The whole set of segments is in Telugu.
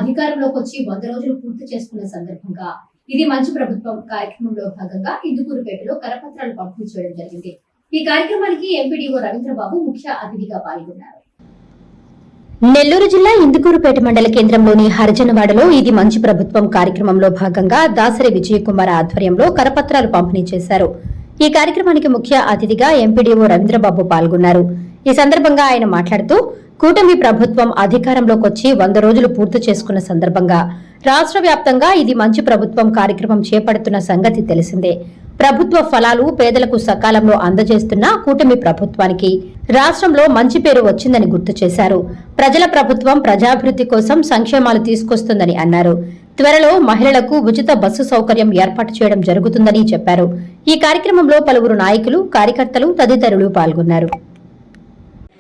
అధికారంలోకి వచ్చి 100 రోజులు పూర్తి చేసుకున్న సందర్భంగా ఇది మంచి ప్రభుత్వం కార్యక్రమంలో భాగంగా ఇందుకూరుపేటలో కరపత్రాలు పంపిణీ చేయడం జరిగింది. ఈ కార్యక్రమానికి ఎంపీడీఓ రవీంద్రబాబు ముఖ్య అతిథిగా పాల్గొన్నారు. నెల్లూరు జిల్లా ఇందుకూరుపేట మండల కేంద్రంలోని హరిజనవాడలో ఇది మంచి ప్రభుత్వం కార్యక్రమంలో భాగంగా దాసరి విజయకుమార్ ఆధ్వర్యంలో కరపత్రాలు పంపిణీ చేశారు. ఈ కార్యక్రమానికి ముఖ్య అతిథిగా ఎంపీడీఓ రవీంద్రబాబు పాల్గొన్నారు. ఈ సందర్భంగా ఆయన మాట్లాడుతూ కూటమి ప్రభుత్వం అధికారంలోకి వచ్చి 100 రోజులు పూర్తి చేసుకున్న సందర్భంగా రాష్ట్ర వ్యాప్తంగా ఇది మంచి ప్రభుత్వం కార్యక్రమం చేపడుతున్న సంగతి తెలిసిందే. ప్రభుత్వ ఫలాలు పేదలకు సకాలంలో అందజేస్తున్న కూటమి ప్రభుత్వానికి రాష్ట్రంలో మంచి పేరు వచ్చిందని గుర్తు చేశారు. ప్రజల ప్రభుత్వం ప్రజాభివృద్ధి కోసం సంక్షేమాలు తీసుకొస్తుందని అన్నారు. త్వరలో మహిళలకు ఉచిత బస్సు సౌకర్యం ఏర్పాటు చేయడం జరుగుతుందని చెప్పారు. ఈ కార్యక్రమంలో పలువురు నాయకులు, కార్యకర్తలు తదితరులు పాల్గొన్నారు.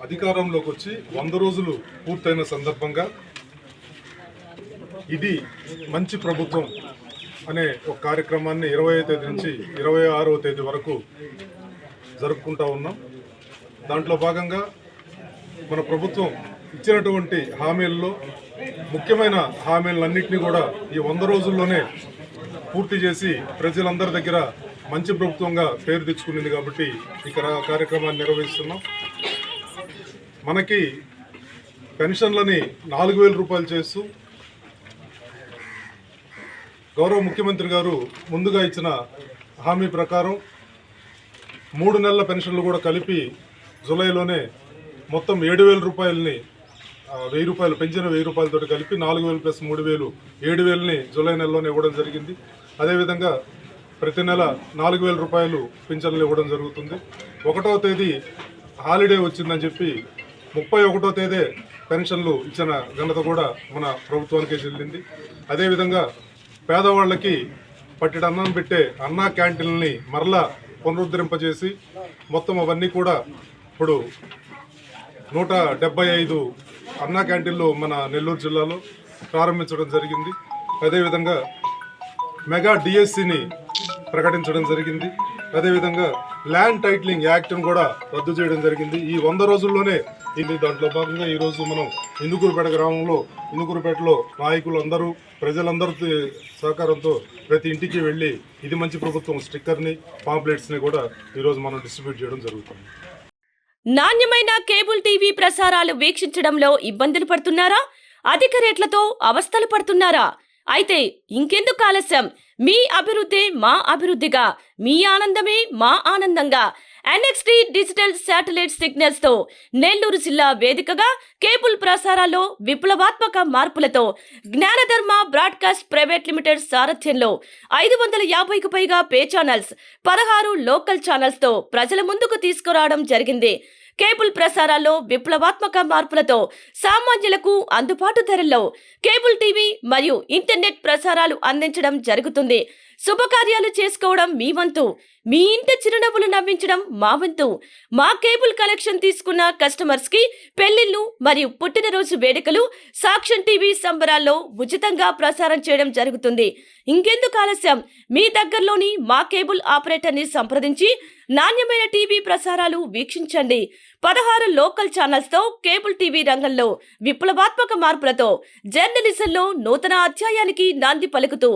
అధికారంలోకి వచ్చి 100 రోజులు పూర్తయిన సందర్భంగా ఇది మంచి ప్రభుత్వం అనే ఒక కార్యక్రమాన్ని 25వ తేదీ నుంచి 26వ తేదీ వరకు జరుపుకుంటా ఉన్నాం. దాంట్లో భాగంగా మన ప్రభుత్వం ఇచ్చినటువంటి హామీల్లో ముఖ్యమైన హామీలన్నింటినీ కూడా ఈ 100 రోజుల్లోనే పూర్తి చేసి ప్రజలందరి దగ్గర మంచి ప్రభుత్వంగా పేరు తెచ్చుకునింది కాబట్టి ఇక్కడ కార్యక్రమాన్ని నిర్వహిస్తున్నాం. మనకి పెన్షన్లని 4,000 రూపాయలు చేస్తూ గౌరవ ముఖ్యమంత్రి గారు ముందుగా ఇచ్చిన హామీ ప్రకారం 3 నెలల పెన్షన్లు కూడా కలిపి జూలైలోనే మొత్తం 7,000 రూపాయలని 1,000 రూపాయలు పెంచిన 1,000 రూపాయలతో కలిపి 4,000 ప్లస్ 3,000 7,000ని జూలై నెలలోనే ఇవ్వడం జరిగింది. అదేవిధంగా ప్రతి నెల 4,000 రూపాయలు పింఛన్లు ఇవ్వడం జరుగుతుంది. 1వ తేదీ హాలిడే వచ్చిందని చెప్పి 31వ తేదీ పెన్షన్లు ఇచ్చిన ఘనత కూడా మన ప్రభుత్వానికే చెల్లింది. అదేవిధంగా పేదవాళ్ళకి పట్టెడు అన్నం పెట్టే అన్నా క్యాంటీన్ని మరలా పునరుద్ధరింపజేసి మొత్తం అవన్నీ కూడా ఇప్పుడు 175 అన్నా క్యాంటీన్లు మన నెల్లూరు జిల్లాలో ప్రారంభించడం జరిగింది. అదేవిధంగా మెగా డిఎస్సిని ప్రకటించడం జరిగింది. అదేవిధంగా ల్యాండ్ టైటిలింగ్ యాక్ట్ను కూడా రద్దు చేయడం జరిగింది. ఈ 100 రోజుల్లోనే ఇది దాంట్లో భాగంగా ఈరోజు మనం ఇందుకూరుపేట గ్రామంలో ఇందుకూరుపేటలో నాయకులు అందరూ ప్రజలందరూ సహకారంతో ప్రతి ఇంటికి వెళ్ళి ఇది మంచి ప్రభుత్వం స్టిక్కర్ని పాంప్లెట్స్ని కూడా ఈరోజు మనం డిస్ట్రిబ్యూట్ చేయడం జరుగుతుంది. నాణ్యమైన కేబుల్ టీవీ ప్రసారాలు వీక్షించడంలో ఇబ్బందులు పడుతున్నారా? అధిక రేట్లతో అవస్థలు పడుతున్నారా? అయితే ఇంకెందుకు ఆలస్యం? మీ అభివృద్ధి మా అభివృద్ధిగా, మీ ఆనందమే మా ఆనందంగా NXT డిజిటల్ శాటిలైట్ సిగ్నల్స్ తో నెల్లూరు జిల్లా వేదికగా కేబుల్ ప్రసారాల్లో విప్లవాత్మక మార్పులతో జ్ఞానధర్మ బ్రాడ్కాస్ట్ ప్రైవేట్ లిమిటెడ్ సారథ్యంలో 550కు పైగా పే ఛానల్స్, 16 లోకల్ ఛానల్స్ తో ప్రజల ముందుకు తీసుకురావడం జరిగింది. కేబుల్ ప్రసారాల్లో విప్లవాత్మక మార్పులతో సామాన్యులకు అందుబాటు ధరల్లో కేబుల్ టీవీ మరియు ఇంటర్నెట్ ప్రసారాలు అందించడం జరుగుతుంది. శుభకార్యాలు చేసుకోవడం మీ వంతు, మీ ఇంటి చిరునవ్వులు నవ్వించడం మా వంతు. మా కేబుల్ కనెక్షన్ తీసుకున్న కస్టమర్స్ కి పెళ్లిళ్లు మరియు పుట్టినరోజు వేడుకలు సాక్ష్యం టీవీ సంబరాల్లో ఉచితంగా ప్రసారం చేయడం జరుగుతుంది. ఇంకెందుకు ఆలస్యం? మీ దగ్గరలోని మా కేబుల్ ఆపరేటర్ ని సంప్రదించి నాణ్యమైన టీవీ ప్రసారాలు వీక్షించండి. 16 లోకల్ ఛానల్స్ తో కేబుల్ టీవీ రంగంలో విప్లవాత్మక మార్పులతో జర్నలిజంలో నూతన అధ్యాయానికి నాంది పలుకుతూ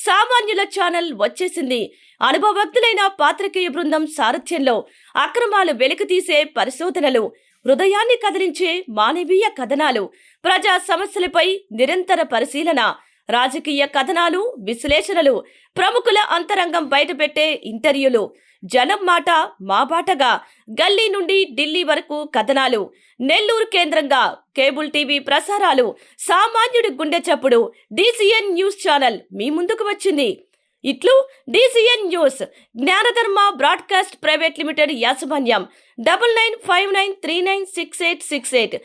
సామాన్యుల ఛానల్ వచ్చేసింది. అనుభవజ్ఞులైన పాత్రికేయ బృందం సారథ్యంలో అక్రమాలు వెలికితీసే పరిశోధనలు, హృదయాన్ని కదిలించే మానవీయ కథనాలు, ప్రజా సమస్యలపై నిరంతర పరిశీలన, రాజకీయ కథనాలు, విశ్లేషణలు, ప్రముఖుల అంతరంగం బయటపెట్టే ఇంటర్వ్యూలు, జనం మాట మా బాటగా గల్లీ నుండి ఢిల్లీ వరకు కథనాలు, నెల్లూరు కేంద్రంగా కేబుల్ టీవీ ప్రసారాలు, సామాన్యుడి గుండె చప్పుడు DCN న్యూస్ ఛానల్ మీ ముందుకు వచ్చింది. ఇట్లు DCN news, జ్ఞానధర్మ broadcast private limited యాజమాన్యం 9959396868.